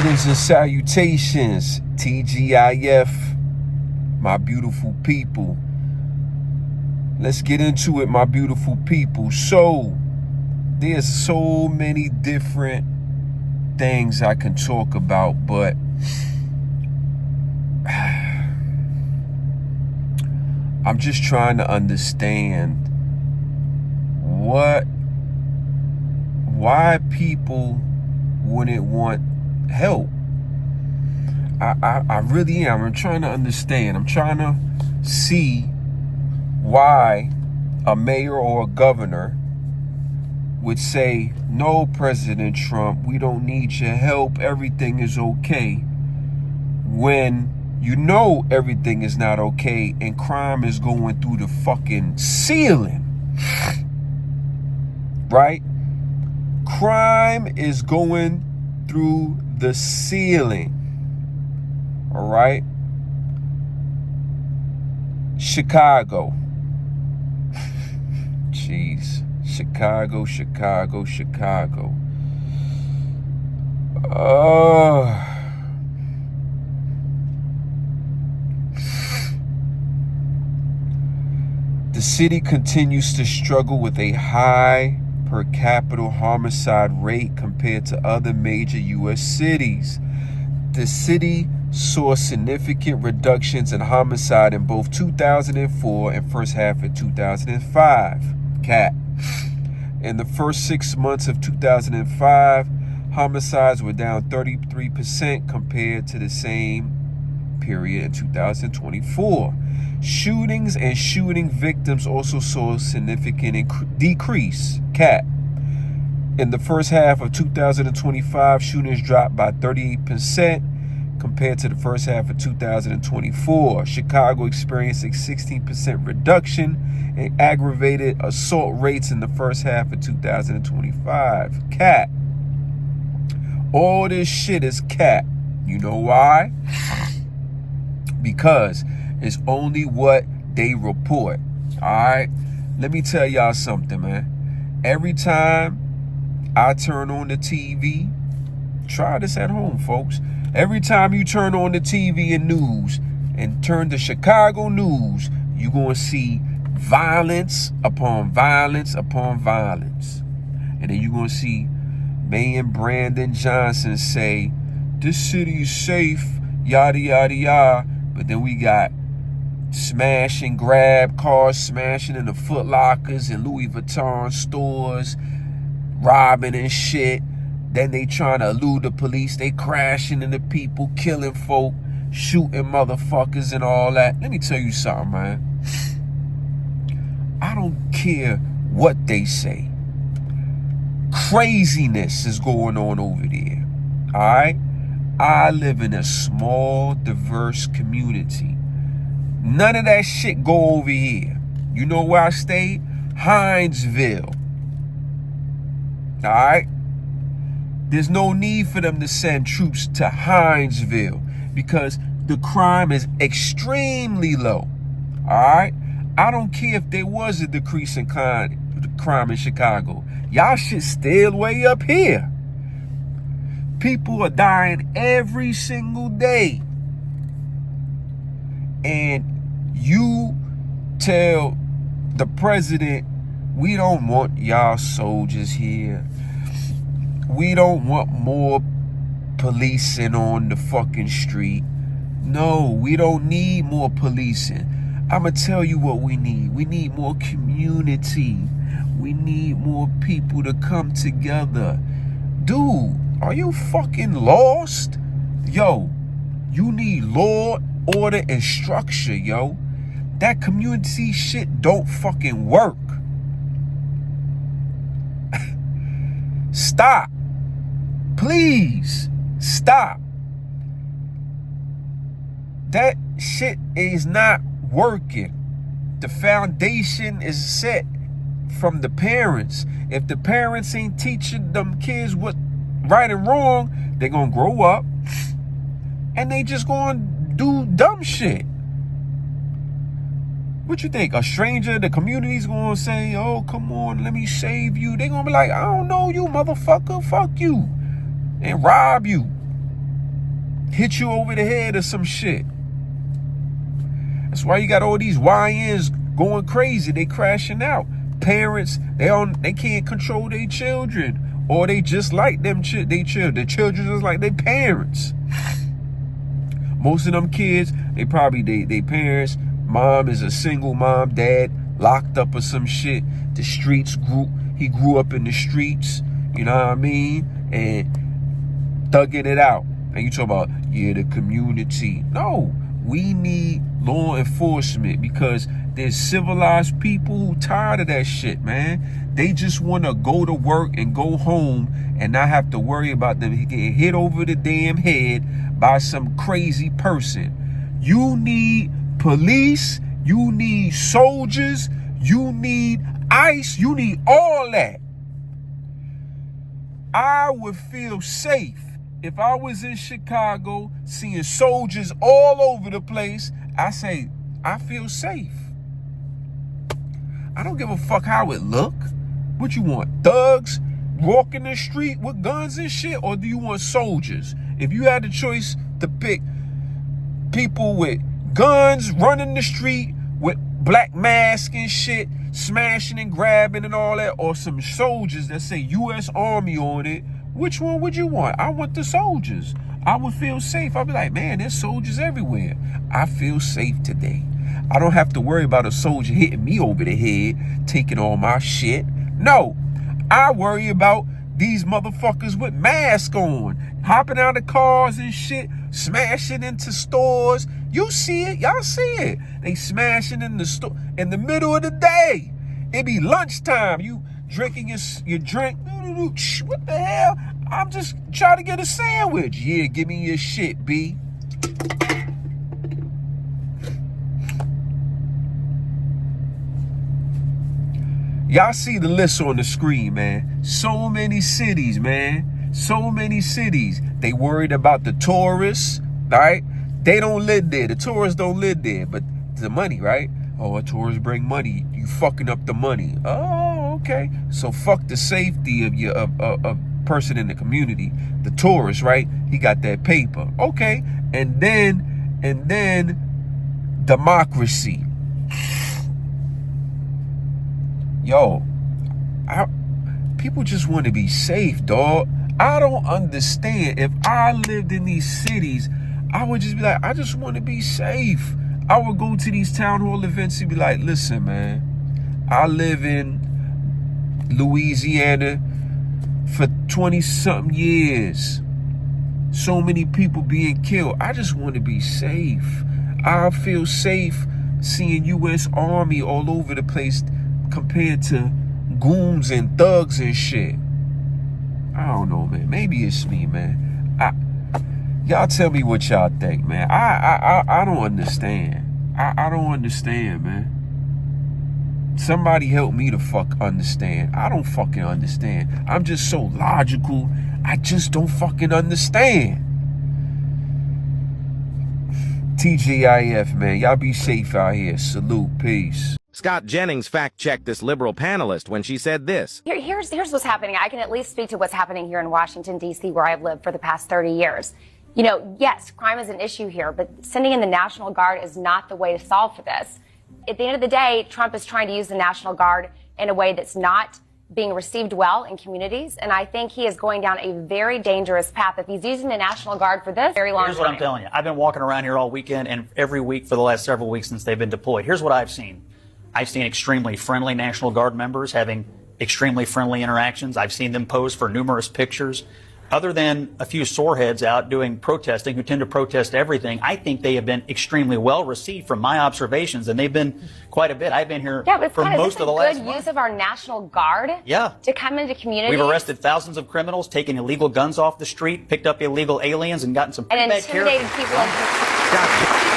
Greetings and salutations, TGIF, my beautiful people. Let's get into it, my beautiful people. So, there's so many different things I can talk about, but I'm just trying to understand why people wouldn't want help. I really am. I'm trying to understand. I'm trying to see why a mayor or a governor would say, no, President Trump, we don't need your help. Everything is okay. When you know everything is not okay and crime is going through the fucking ceiling. Right? Crime is going through the ceiling. All right? Chicago. Jeez. Chicago. The city continues to struggle with a high per capita homicide rate compared to other major U.S. cities. The city saw significant reductions in homicide in both 2004 and first half of 2005. In the first 6 months of 2005, homicides were down 33% compared to the same period in 2024. Shootings and shooting victims also saw a significant decrease. In the first half of 2025, shootings dropped by 38% compared to the first half of 2024. Chicago experienced a 16% reduction in aggravated assault rates in the first half of 2025. All this shit is cap. You know why? Because it's only what they report. Alright? Let me tell y'all something, man. Every time I turn on the TV, try this at home, folks. Every time you turn on the TV and news and turn to Chicago news, you're going to see violence upon violence upon violence. And then you're going to see Mayor Brandon Johnson say, this city is safe, yada, yada, yada. But then we got smash and grab, cars smashing in the Foot Lockers and Louis Vuitton stores, robbing and shit. Then they trying to elude the police. They crashing into people, killing folk, shooting motherfuckers and all that. Let me tell you something, man. I don't care what they say. Craziness is going on over there. All right? I live in a small, diverse community. None of that shit go over here. You know where I stay? Hinesville. All right? There's no need for them to send troops to Hinesville because the crime is extremely low. All right? I don't care if there was a decrease in crime in Chicago. Y'all should stay way up here. People are dying every single day. And you tell the president, we don't want y'all soldiers here. We don't want more policing on the fucking street. No, we don't need more policing. I'ma tell you what we need. We need more community. We need more people to come together. Dude, are you fucking lost? Yo, you need law, order, and structure, yo. That community shit don't fucking work. Stop. Please, stop. That shit is not working. The foundation is set from the parents. If the parents ain't teaching them kids what right and wrong, they're gonna grow up and they just gonna do dumb shit. What you think? A stranger, the community's gonna say, oh, come on, let me save you. They're gonna be like, I don't know you, motherfucker, fuck you, and rob you. hit you over the head or some shit. That's why you got all these YNs going crazy. They crashing out. Parents, they can't control their children, or they just like them they children. The children just like their parents. Most of them kids, they probably they parents. Mom is a single mom, dad locked up or some shit. The streets he grew up in the streets, you know what I mean, and thugging it out. And you talk about, yeah, the community. No, we need law enforcement, because there's civilized people who tired of that shit, man. They just want to go to work and go home and not have to worry about them getting hit over the damn head by some crazy person. You need police, you need soldiers, you need ICE, you need all that. I would feel safe if I was in Chicago seeing soldiers all over the place. I say, I feel safe. I don't give a fuck how it look. What you want? Thugs walking the street with guns and shit? Or do you want soldiers? If you had the choice to pick people with guns running the street with black masks and shit, smashing and grabbing and all that, or some soldiers that say U.S. Army on it, which one would you want? I want the soldiers. I would feel safe. I'd be like, man, there's soldiers everywhere. I feel safe today. I don't have to worry about a soldier hitting me over the head, taking all my shit. No, I worry about these motherfuckers with masks on, hopping out of cars and shit, smashing into stores. You see it, y'all see it. They smashing in the store in the middle of the day. It be lunchtime. You drinking your drink. What the hell? I'm just trying to get a sandwich. Yeah, give me your shit, B. Y'all see the list on the screen, man. So many cities, man. So many cities. They worried about the tourists, right? They don't live there. The tourists don't live there, but the money, right? Oh, tourists bring money. You fucking up the money. Oh, okay. So fuck the safety of your of person in the community. The tourist, right? He got that paper. Okay. And then democracy. Yo, people just want to be safe, dog. I don't understand. If I lived in these cities, I would just be like, I just want to be safe. I would go to these town hall events and be like, listen, man, I live in Louisiana for 20-something years. So many people being killed. I just want to be safe. I feel safe seeing U.S. Army all over the place compared to goons and thugs and shit. I don't know, man. Maybe it's me, man. Y'all tell me what y'all think, man. I don't understand. I don't understand, man. Somebody help me to fuck understand. I don't fucking understand. I'm just so logical. I just don't fucking understand. TGIF, man. Y'all be safe out here. Salute. Peace. Scott Jennings fact-checked this liberal panelist when she said this. Here's what's happening. I can at least speak to what's happening here in Washington, D.C., where I've lived for the past 30 years. You know, yes, crime is an issue here, but sending in the National Guard is not the way to solve for this. At the end of the day, Trump is trying to use the National Guard in a way that's not being received well in communities, and I think he is going down a very dangerous path if he's using the National Guard for this very long time. Here's what I'm telling you. I've been walking around here all weekend and every week for the last several weeks since they've been deployed. Here's what I've seen. I've seen extremely friendly National Guard members having extremely friendly interactions. I've seen them pose for numerous pictures. Other than a few soreheads out doing protesting who tend to protest everything, I think they have been extremely well received from my observations, and they've been quite a bit. I've been here for most of the last month. Good use of our National Guard to come into communities. We've arrested thousands of criminals, taken illegal guns off the street, picked up illegal aliens, and gotten some pretty bad care. And intimidated people.